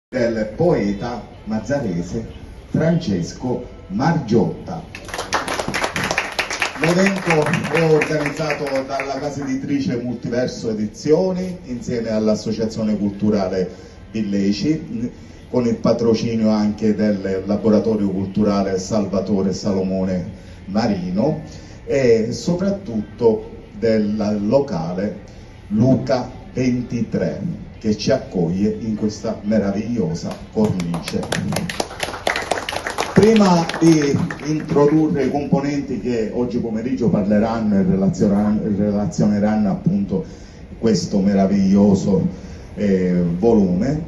del poeta mazzarese Francesco Margiotta. L'evento è organizzato dalla casa editrice Multiverso Edizioni insieme all'Associazione Culturale Villeci, con il patrocinio anche del Laboratorio Culturale Salvatore Salomone Marino e soprattutto del locale Luca 23 che ci accoglie in questa meravigliosa cornice. Prima di introdurre i componenti che oggi pomeriggio parleranno e relazioneranno appunto questo meraviglioso volume,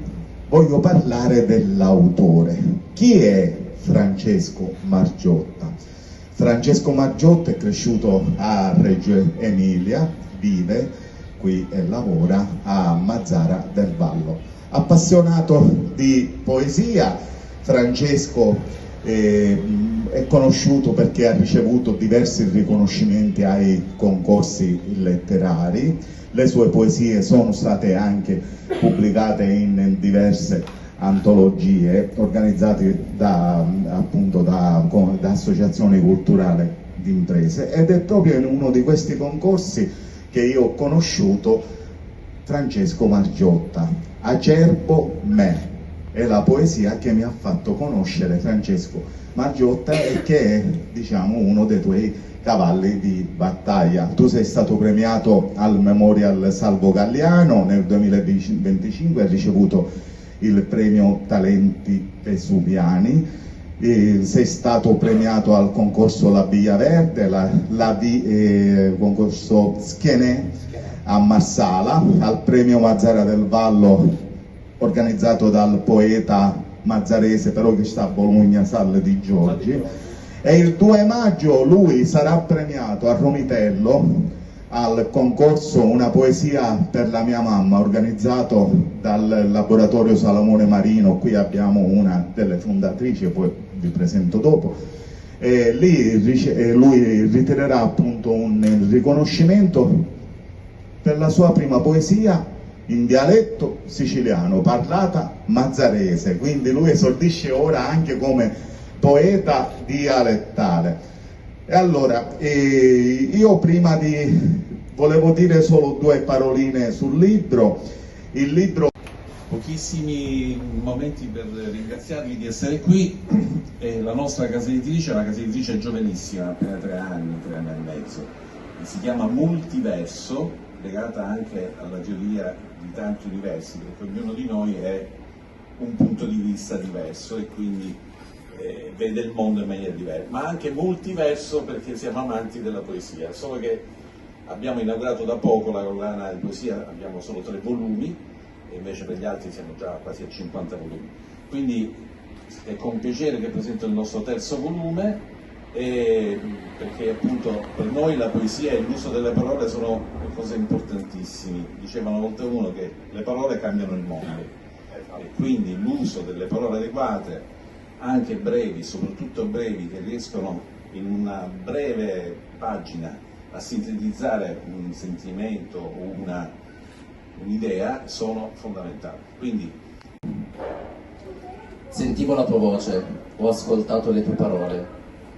voglio parlare dell'autore. Chi è Francesco Margiotta? Francesco Margiotta è cresciuto a Reggio Emilia, vive qui e lavora a Mazara del Vallo. Appassionato di poesia, Francesco è conosciuto perché ha ricevuto diversi riconoscimenti ai concorsi letterari. Le sue poesie sono state anche pubblicate in diverse antologie organizzate da associazioni culturali di imprese, ed è proprio in uno di questi concorsi che io ho conosciuto Francesco Margiotta. Acerbo me è la poesia che mi ha fatto conoscere Francesco Margiotta e che è, diciamo, uno dei tuoi cavalli di battaglia. Tu sei stato premiato al Memorial Salvo Galliano nel 2025, hai ricevuto il premio Talenti Vesuviani, sei stato premiato al concorso La Via Verde, concorso Schenè a Marsala, al premio Mazara del Vallo organizzato dal poeta mazzarese però che sta a Bologna, Sal di Giorgi, e il 2 maggio lui sarà premiato a Romitello al concorso Una poesia per la mia mamma organizzato dal Laboratorio Salomone Marino. Qui abbiamo una delle fondatrici, poi vi presento dopo, e lì lui ritirerà appunto un riconoscimento per la sua prima poesia in dialetto siciliano parlata mazzarese, quindi lui esordisce ora anche come poeta dialettale. E allora io prima volevo dire solo due paroline sul libro. Il libro, pochissimi momenti per ringraziarvi di essere qui. La nostra casa editrice è una casa editrice giovanissima, appena 3 anni e mezzo, si chiama Multiverso, legata anche alla teoria di tanti universi, perché ognuno di noi è un punto di vista diverso e quindi vede il mondo in maniera diversa, ma anche multiverso perché siamo amanti della poesia, solo che abbiamo inaugurato da poco la collana di poesia, abbiamo solo 3 volumi e invece per gli altri siamo già quasi a 50 volumi, quindi è con piacere che presento il nostro terzo volume, perché appunto per noi la poesia e l'uso delle parole sono cose importantissime. Dicevano volte uno che le parole cambiano il mondo e quindi l'uso delle parole adeguate, anche brevi, soprattutto brevi, che riescono in una breve pagina a sintetizzare un sentimento o un'idea, sono fondamentali. Quindi sentivo la tua voce, ho ascoltato le tue parole,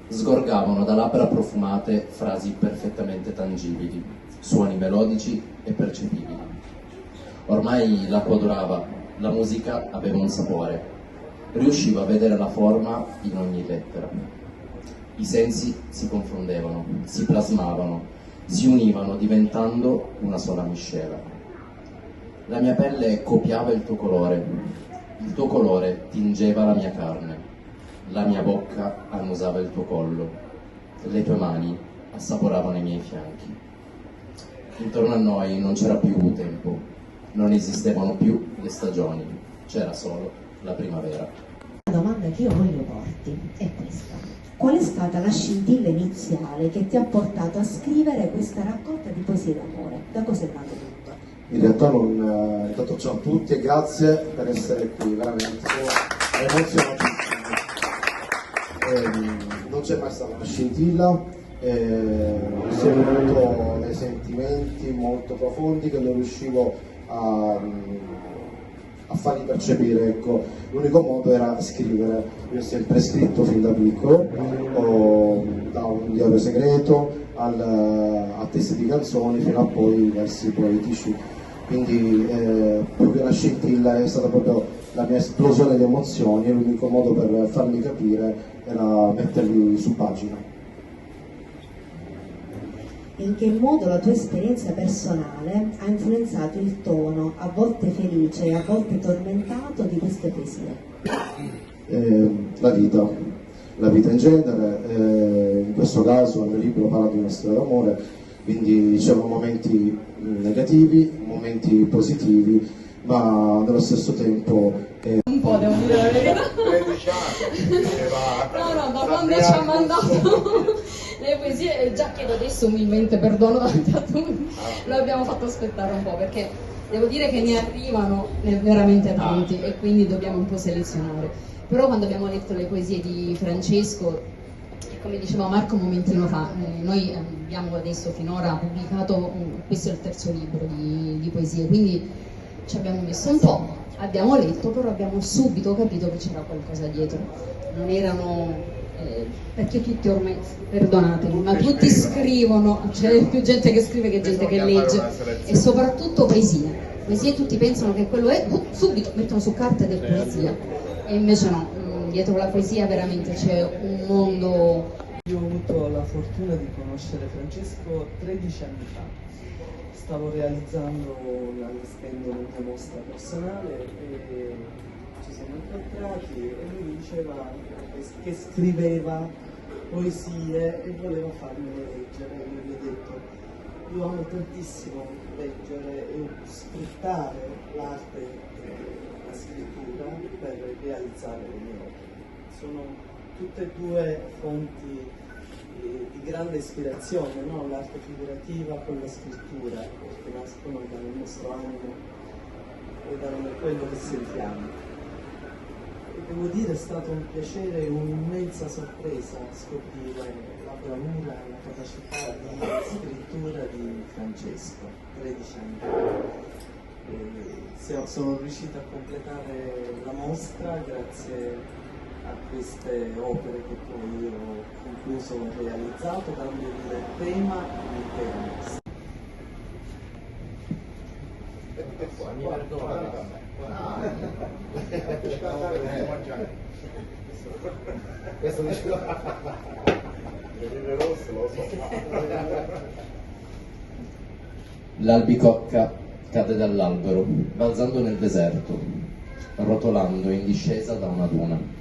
sgorgavano da labbra profumate frasi perfettamente tangibili, suoni melodici e percepibili. Ormai l'acqua durava, la musica aveva un sapore. Riuscivo a vedere la forma in ogni lettera. I sensi si confondevano, si plasmavano, si univano diventando una sola miscela. La mia pelle copiava il tuo colore tingeva la mia carne, la mia bocca annusava il tuo collo, le tue mani assaporavano i miei fianchi. Intorno a noi non c'era più tempo, non esistevano più le stagioni, c'era solo la primavera. La domanda che io voglio porti è questa: qual è stata la scintilla iniziale che ti ha portato a scrivere questa raccolta di poesie d'amore? Da cosa è nato tutto? In realtà intanto ciao a tutti e grazie per essere qui, veramente sono emozionatissimo. Non c'è mai stata una scintilla, sono venuto dei sentimenti molto profondi che non riuscivo a farli percepire, ecco. L'unico modo era scrivere. Io ho sempre scritto fin da piccolo, da un diario segreto a testi di canzoni fino a poi versi poetici. Quindi proprio la scintilla è stata proprio la mia esplosione di emozioni e l'unico modo per farli capire era metterli su pagina. In che modo la tua esperienza personale ha influenzato il tono, a volte felice e a volte tormentato, di queste poesie? La vita in genere, in questo caso nel libro parla di una storia d'amore, quindi c'erano momenti negativi, momenti positivi, ma nello stesso tempo... Un po', devo dire la verità. No, da quando ci ha mandato le poesie, già chiedo adesso umilmente perdono davanti a tutti, lo abbiamo fatto aspettare un po', perché devo dire che ne arrivano veramente tanti e quindi dobbiamo un po' selezionare. Però quando abbiamo letto le poesie di Francesco, come diceva Marco un momentino fa, noi abbiamo adesso finora pubblicato, questo è il terzo libro di poesie, quindi ci abbiamo messo un po', abbiamo letto, però abbiamo subito capito che c'era qualcosa dietro. Non erano, perché tutti ormai, perdonatemi, ma tutti scrivono, c'è più gente che scrive che gente che legge, e soprattutto poesie tutti pensano che quello è, subito mettono su carta ed è poesia, e invece no, dietro la poesia veramente c'è un mondo. Io ho avuto la fortuna di conoscere Francesco 13 anni fa. Stavo realizzando allestendo una mia mostra personale e ci siamo incontrati e lui diceva che scriveva poesie e voleva farmele leggere. E io gli ho detto: io amo tantissimo leggere e sfruttare l'arte, la scrittura per realizzare le mie opere. Sono tutte e due fonti di grande ispirazione, no? L'arte figurativa con la scrittura, che nascono dal nostro animo e da quello che sentiamo. E devo dire, è stato un piacere e un'immensa sorpresa scoprire la bravura e la capacità di scrittura di Francesco 13 anni fa. Sono riuscito a completare la mostra grazie a queste opere che poi ho concluso e realizzato, dandogli il tema all'intera mostra. Questo mi L'albicocca cade dall'albero, balzando nel deserto, rotolando in discesa da una duna.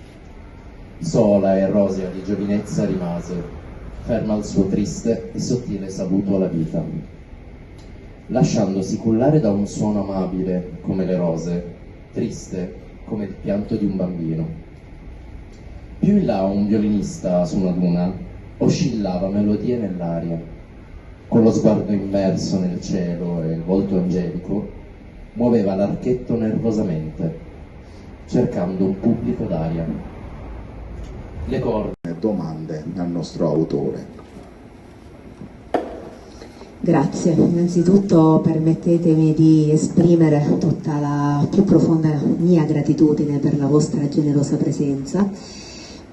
Sola e rosea di giovinezza rimase, ferma al suo triste e sottile saluto alla vita. Lasciandosi cullare da un suono amabile come le rose, triste come il pianto di un bambino. Più in là un violinista su una duna oscillava melodie nell'aria. Con lo sguardo immerso nel cielo e il volto angelico, muoveva l'archetto nervosamente, cercando un pubblico d'aria. Le corde. Domande al nostro autore. Grazie, innanzitutto permettetemi di esprimere tutta la più profonda mia gratitudine per la vostra generosa presenza,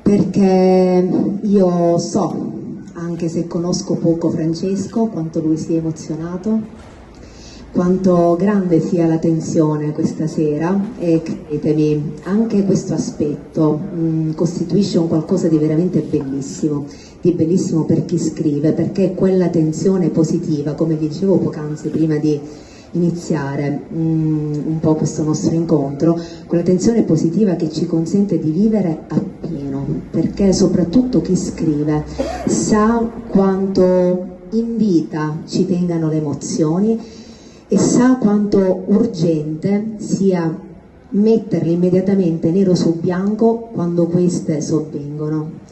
perché io so, anche se conosco poco Francesco, quanto lui sia emozionato, quanto grande sia la tensione questa sera, e credetemi, anche questo aspetto costituisce un qualcosa di veramente bellissimo per chi scrive, perché quella tensione positiva, come vi dicevo poc'anzi prima di iniziare un po' questo nostro incontro, quella tensione positiva che ci consente di vivere appieno, perché soprattutto chi scrive sa quanto in vita ci tengano le emozioni e sa quanto urgente sia metterle immediatamente nero su bianco quando queste sovvengono.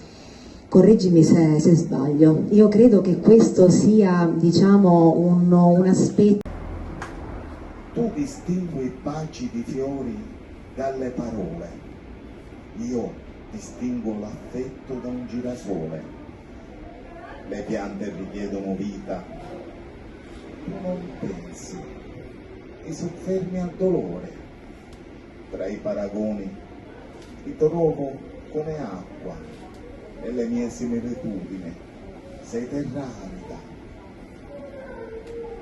Correggimi se sbaglio, io credo che questo sia, diciamo, un aspetto. Tu distingui baci di fiori dalle parole, io distingo l'affetto da un girasole. Le piante richiedono vita, tu non pensi, ti soffermi al dolore. i paragoni, ti trovo come acqua nelle mie similitudini, sei terra arida,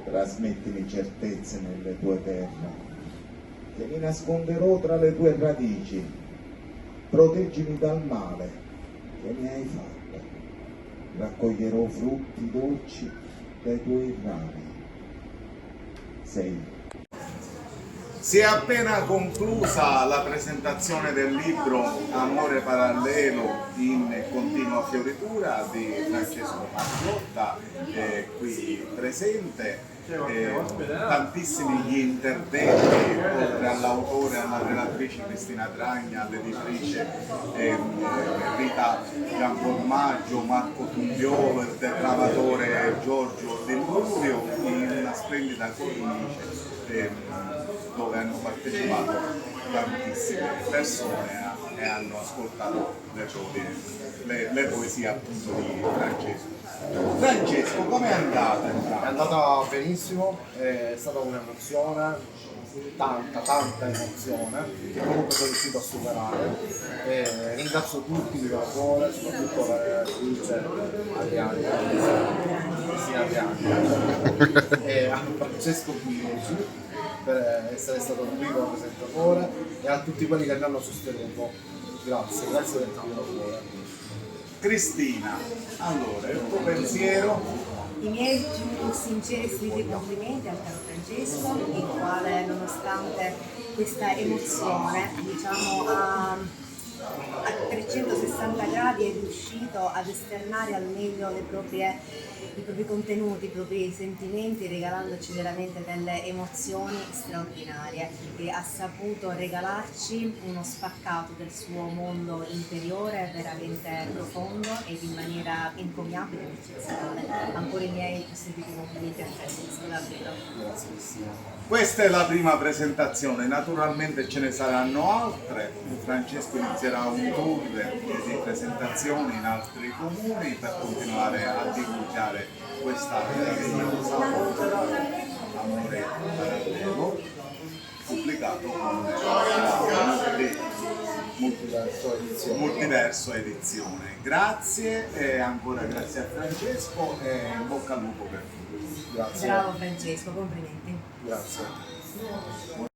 trasmettimi certezze nelle tue terre, che mi nasconderò tra le tue radici, proteggimi dal male che mi hai fatto, raccoglierò frutti dolci dai tuoi rami. Si è appena conclusa la presentazione del libro Amore parallelo in continua fioritura di Francesco Margiotta, qui presente. Tantissimi gli interventi, oltre all'autore, alla relatrice Cristina Tragna, all'editrice Rita Gianformaggio, Marco Tumbiolo, il depravatore Giorgio Dell'Urio, in una splendida cornice dove hanno partecipato tantissime persone e hanno ascoltato le poesie appunto di Francesco. Francesco, com'è andata? È andata benissimo, è stata un'emozione, tanta emozione, che comunque sono riuscito a superare. Ringrazio tutti di cuore, soprattutto la Luce, Adriana, e a Francesco Piglici per essere stato il primo presentatore e a tutti quelli che mi hanno sostenuto. Grazie del tanto cuore. Cristina, allora, il tuo pensiero? I miei più sinceri e sentiti complimenti al caro Francesco, il quale nonostante questa emozione, diciamo, a 360 gradi è riuscito ad esternare al meglio i propri contenuti, i propri sentimenti, regalandoci veramente delle emozioni straordinarie, e ha saputo regalarci uno spaccato del suo mondo interiore veramente profondo ed in maniera encomiabile ed eccezionale. Ancora i miei più sentiti complimenti a Francesco, davvero. Questa è la prima presentazione, naturalmente ce ne saranno altre. Francesco inizierà un tour di presentazioni in altri comuni per continuare a divulgare questa meravigliosa opera, Amore parallelo, pubblicato con Multiverso Edizione. Grazie e ancora grazie a Francesco e in bocca al lupo per tutti. Grazie. Bravo Francesco, complimenti. Grazie.